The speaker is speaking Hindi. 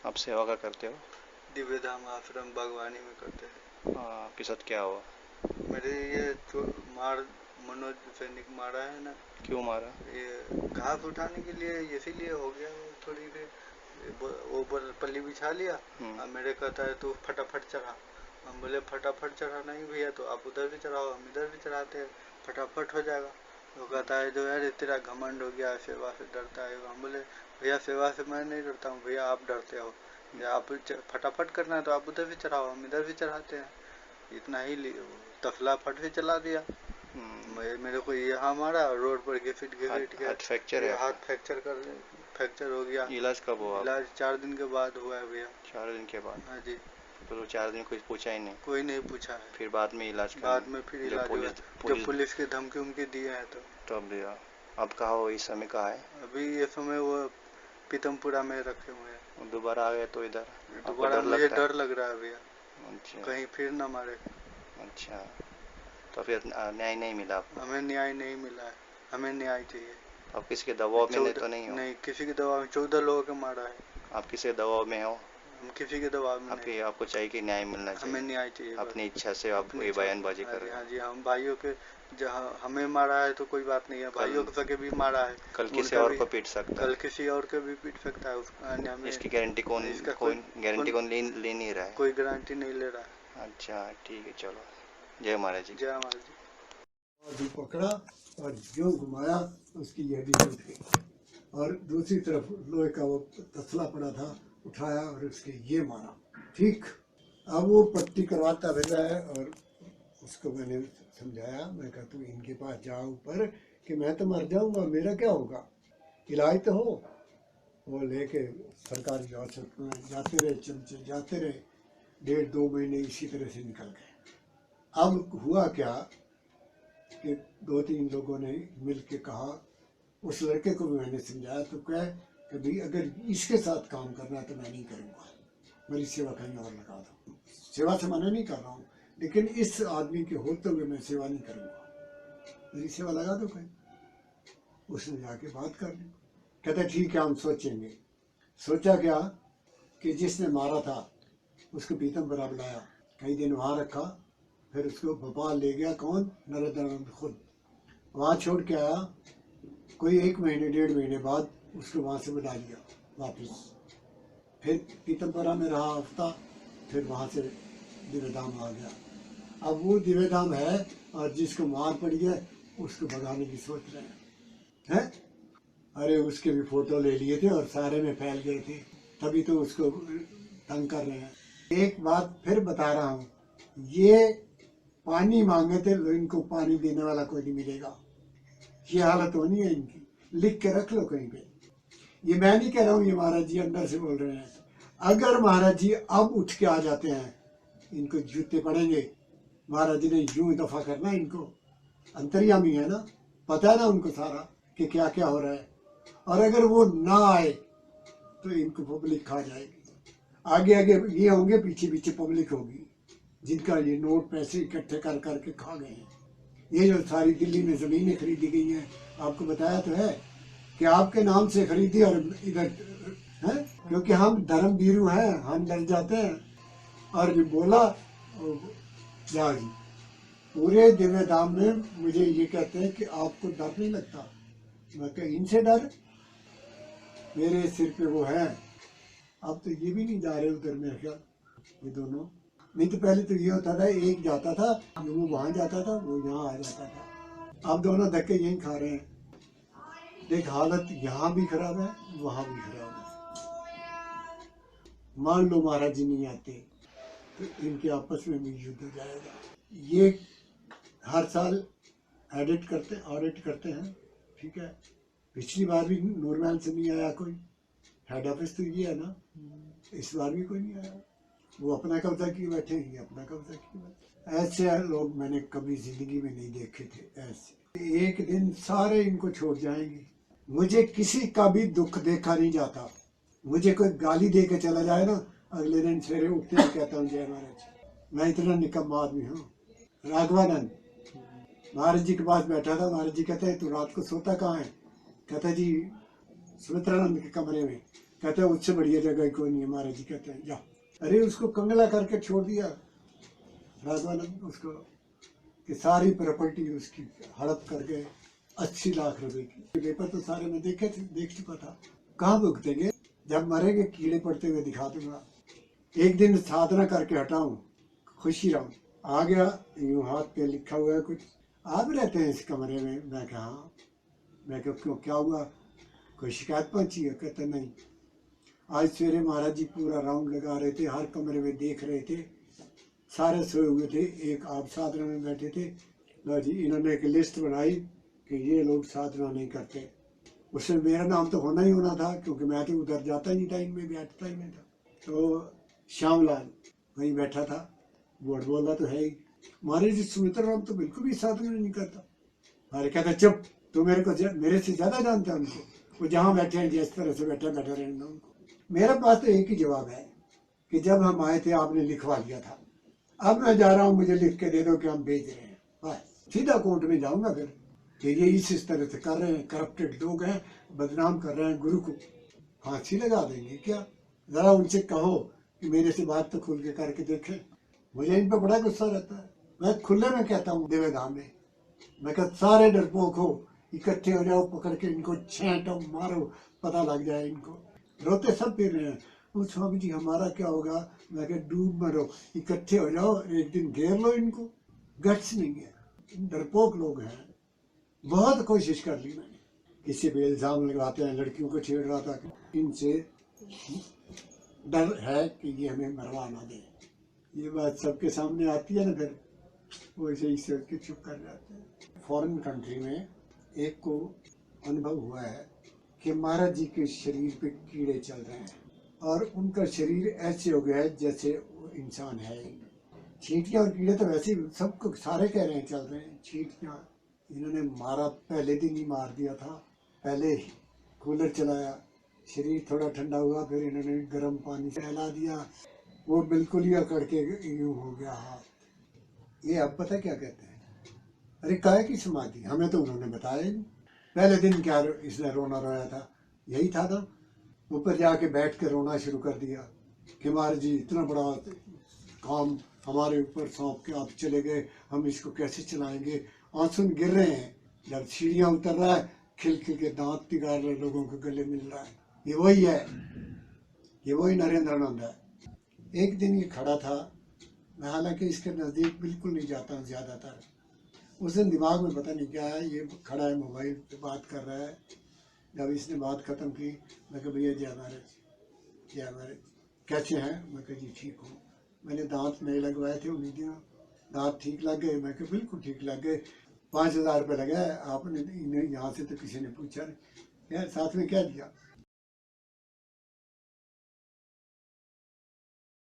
आप सेवा का करते हो? दिव्य धाम आश्रम बागवानी में करते हैं। आपके साथ क्या हुआ? मेरे ये मार मनोज सैनिक मारा है ना। क्यों मारा? ये घास उठाने के लिए इसीलिए हो गया वो थोड़ी देर। वो पल्ली बिछा लिया। हम्म। अब मेरे कहता है तू फटाफट चढ़ा। हम बोले फटाफट चढ़ा नहीं भैया, तो आप उधर भी चढ़ाओ, हम इधर भी चढ़ाते हैं, फटाफट हो जाएगा। तो कहता है जो है तेरा घमंड हो गया, सेवा से डरता है। हम बोले भैया सेवा से मैं नहीं डरता हूँ भैया, आप डरते हो। या आप फटाफट करना है तो आप उधर भी चढ़ाओ, हम इधर भी चढ़ाते हैं। इतना ही तसला फट से चला दिया। मेरे को यहाँ मारा, रोड पर घसीट घसीट के हाथ फ्रैक्चर है ये आपका? हाथ फ्रैक्चर हो गया। इलाज कब हुआ इलाज आपका? 4 दिन के बाद हुआ है भैया। 4 दिन के बाद? हाँ जी। तो 4 दिन कुछ पूछा ही नहीं? कोई नहीं पूछा है। फिर बाद में इलाज बाद में फिर करने जब इलाज हुआ, पुलिस जब पुलिस पुलिस के धमकी उमकी दिए हैं तो। तब दिया? अब कहाँ हो इस समय? कहाँ है? अभी ये समय वो पीतमपुरा में रखे हुए हैं। दोबारा आ गए तो इधर? आपको दोबारा डर मुझे लगता है? डर लग रहा है भैया, अच्छा। कहीं फिर ना मारे। अच्छा। तो फिर न्याय नहीं मिला आपको? हमें न्याय नहीं मिला है, हमें न्याय चाहिए। आप किसी के दबाव में नहीं तो नहीं 14 हो? नहीं, किसी के दबाव में 14 लोगों को मारा है। आप किसी के दबाव में हो? हम किसी के दबाव में नहीं आपके है। आपको चाहिए कि न्याय मिलना हमें चाहिए? न्याय चाहिए अपनी बस। इच्छा से आप अपनी ये इच्छा से। बयानबाजी हाँ कर जी, रहे हाँ हो? जी, हम भाइयों के जहाँ हमें मारा है तो कोई बात नहीं है, कल भाइयों के सके भी मारा है। कल किसी उनका और भी को पीट सकता कल है। किसी और को भी पीट सकता है, उसका हमें इसकी गारंटी कौन इसका कोई कौन गारंटी कौन कौन ले नहीं रहा है? कोई गारंटी नहीं ले रहा है। अच्छा ठीक है, चलो। जय महाराज जी जय हमारे जी। अभी पकड़ा और जो घुमाया उसकी हड्डी टूट गई, और दूसरी तरफ लोहे का वो तसला पड़ा था, उठाया और उसके ये मारा। ठीक। अब वो पट्टी करवाता रहता है, और उसको मैंने समझाया, मैं कहा तू इनके पास जा ऊपर कि मैं तो मर जाऊंगा, मेरा क्या होगा, इलाज तो हो। वो लेके सरकारी हॉस्पिटल में जाते रहे, चमचे जाते रहे, 1.5-2 महीने इसी तरह से निकल गए। अब हुआ क्या कि 2-3 लोगों ने मिल के कहा, उस लड़के को भी मैंने समझाया, तो क्या कि भाई अगर इसके साथ काम करना है तो मैं नहीं करूँगा, मेरी सेवा कहीं और लगा दो। सेवा से मना नहीं कर रहा हूँ, लेकिन इस आदमी के होते हुए मैं सेवा नहीं करूँगा, मेरी सेवा लगा दो कहीं। उसने जाके बात कर ली, कहते ठीक है हम सोचेंगे। सोचा क्या कि जिसने मारा था उसको पीतमपुरा बुलाया, कई दिन वहाँ रखा, फिर उसको भोपाल ले गया। कौन? नरेंद्रानंद खुद। वहाँ छोड़ के आया, कोई 1 महीने 1.5 महीने बाद उसको वहाँ से बुला लिया वापस। फिर पीतमपुरा में रहा हफ्ता, फिर वहाँ से दिव्यधाम आ गया। अब वो दिव्यधाम है, और जिसको मार पड़ी है उसको भगाने की सोच रहे हैं। अरे उसके भी फोटो ले लिए थे और सारे में फैल गए थे, तभी तो उसको तंग कर रहे हैं। एक बात फिर बता रहा हूँ, ये पानी मांगे थे, इनको पानी देने वाला कोई नहीं मिलेगा, ये हालत होनी है इनकी, लिख के रख लो कहीं पे। ये मैं नहीं कह रहा हूँ, ये महाराज जी अंदर से बोल रहे हैं। अगर महाराज जी अब उठ के आ जाते हैं, इनको जूते पड़ेंगे। महाराज जी ने यूं दफा करना इनको, अंतर्यामी है ना, पता है ना उनको सारा कि क्या क्या हो रहा है। और अगर वो ना आए तो इनको पब्लिक खा जाएगी। आगे आगे ये होंगे, पीछे पीछे पब्लिक होगी, जिनका ये नोट पैसे इकट्ठे कर करके खा गए हैं। ये जो सारी दिल्ली में ज़मीनें खरीदी गई हैं, आपको बताया तो है कि आपके नाम से खरीदी, और इधर है, क्योंकि हम धर्म भीरू हैं, हम डर जाते हैं। और जो बोला जा जी, पूरे दिव्य धाम में मुझे ये कहते हैं कि आपको डर नहीं लगता। मैं कहा इनसे डर, मेरे सिर पे वो है। अब तो ये भी नहीं जा रहे उधर, मेरे ख्याल ये दोनों। नहीं तो पहले तो ये होता था, एक जाता था, वो वहाँ जाता था, वो यहाँ आ जाता था। अब दोनों धक्के यहीं खा रहे हैं। देख हालत यहाँ भी खराब है, वहाँ भी खराब है। मान लो महाराज जी नहीं आते तो इनके आपस में भी युद्ध हो जाएगा। ये हर साल ऑडिट करते हैं, ठीक है। पिछली बार भी नूरमहल से नहीं आया कोई, हेड ऑफिस तो ये है ना, इस बार भी कोई नहीं आया। वो अपना कब्जा किए बैठे, ये अपना कब्जा किए बैठे। ऐसे लोग मैंने कभी जिंदगी में नहीं देखे थे। ऐसे एक दिन सारे इनको छोड़ जाएंगे। मुझे किसी का भी दुख देखा नहीं जाता। मुझे कोई गाली दे के चला जाए ना, अगले दिन सवेरे उठते ही कहता हूँ जय महाराज। मैं इतना निकम्मा आदमी हूँ। राघवानंद महाराज जी के पास बैठा था, महाराज जी कहते हैं तू रात को सोता कहाँ है? कहता जी सुमित्रानंद के कमरे में। कहते हैं उससे बढ़िया जगह कोई नहीं है। महाराज जी कहते हैं जा। अरे उसको कंगला करके छोड़ दिया राजवानंद उसको, कि सारी प्रॉपर्टी उसकी हड़प कर गए 80 लाख रुपए की। पेपर तो सारे मैं देख चुका था। कहाँ भुगतेंगे, जब मरेंगे कीड़े पड़ते हुए दिखा दूंगा। एक दिन साधना करके हटाऊं, खुशी रहूं। आ गया, यूं हाथ पे लिखा हुआ है कुछ, आप रहते हैं इस कमरे में? मैं कहा हाँ। मैं कहा क्यों, क्या हुआ, कोई शिकायत पहुंची है? कहते नहीं। आज सवेरे महाराज जी पूरा राउंड लगा रहे थे, हर कमरे में देख रहे थे, सारे सोए हुए थे, एक आप साधना में बैठे थे। लो जी, इन्होंने एक लिस्ट बनाई कि ये लोग साधना नहीं करते। उसमें मेरा नाम तो होना ही होना था, क्योंकि मैं तो उधर जाता ही नहीं था, इनमें बैठता ही नहीं था। तो श्यामलाल वहीं बैठा था, बोर्ड बोला तो है ही। महाराज जी सुमित्रा राम तो बिल्कुल भी साधना नहीं करता। अरे कहता चुप, तू मेरे से ज्यादा जानता है उनको, वो जहाँ बैठे हैं जिस तरह से बैठे रहना उनको। मेरे पास तो एक ही जवाब है कि जब हम आए थे आपने लिखवा लिया था, अब मैं जा रहा हूँ, मुझे लिख के दे दो कि हम भेज रहे हैं, बस सीधा कोर्ट में जाऊंगा फिर कि ये इस तरह से कर रहे हैं, करप्टेड लोग हैं, बदनाम कर रहे हैं गुरु को, फांसी लगा देंगे क्या? जरा उनसे कहो कि मेरे से बात तो खुल के करके देखें। मुझे इन पर बड़ा गुस्सा रहता है। मैं खुले में कहता हूँ देवेधाम में, मैं कहता सारे डरपोक हो, इकट्ठे हो जाओ, पकड़ के इनको छेंटो, मारो, पता लग जाए इनको। रोते सब फिर रहे हैं, वो स्वामी जी हमारा क्या होगा? मैं कह डूब मरो, इकट्ठे हो जाओ, एक दिन घेर लो इनको। गट्स नहीं है, डरपोक लोग हैं। बहुत कोशिश कर ली मैंने, किसी पे इल्जाम लगाते हैं, लड़कियों को छेड़ रहा था, इनसे डर है कि ये हमें मरवा ना दे। ये बात सबके सामने आती है ना, फिर वो ऐसे ही सोच के चुप कर जाते हैं। फॉरेन कंट्री में एक को अनुभव हुआ है कि महाराज जी के शरीर पे कीड़े चल रहे हैं और उनका शरीर ऐसे हो गया है जैसे वो इंसान है ही। चींटियाँ और कीड़े तो वैसे ही सबको सारे कह रहे हैं चल रहे हैं। चींटियाँ इन्होंने मारा, पहले दिन ही मार दिया था, पहले ही कूलर चलाया, शरीर थोड़ा ठंडा हुआ, फिर इन्होंने गर्म पानी से नहला दिया, वो बिल्कुल ही अकड़ के यूँ हो गया हाथ। ये अब पता क्या कहते हैं, अरे काहे की समाधि, हमें तो उन्होंने बताया ही नहीं। पहले दिन क्या इसने रोना रोया था, यही था ना। ऊपर जाके बैठ के रोना शुरू कर दिया कि महाराज जी इतना बड़ा काम हमारे ऊपर सौंप के आप चले गए, हम इसको कैसे चलाएंगे। आंसू गिर रहे हैं, जब सीढ़ियाँ उतर रहा है, खिल खिल के दांत निकाल रहे लोगों को गले मिल रहा है। ये वही है, ये वही नरेंद्रानंद है। एक दिन ये खड़ा था, मैं हालांकि इसके नज़दीक बिल्कुल नहीं जाता हूँ ज़्यादातर। उस दिन दिमाग में पता नहीं क्या है, ये खड़ा है मोबाइल पे बात कर रहा है। जब इसने बात ख़त्म की, मैं कहा भैया जय महाराज, जय महाराज, कैसे हैं? मैं कहा जी ठीक हूँ, मैंने दांत नए लगवाए थे उन्हीं दिनों, दांत ठीक लग गए? मैं कहा बिल्कुल ठीक लग गए। 5000 रुपये लगे, आपने इन्हें यहाँ से तो किसी ने पूछा नहीं, यार साथ में क्या दिया?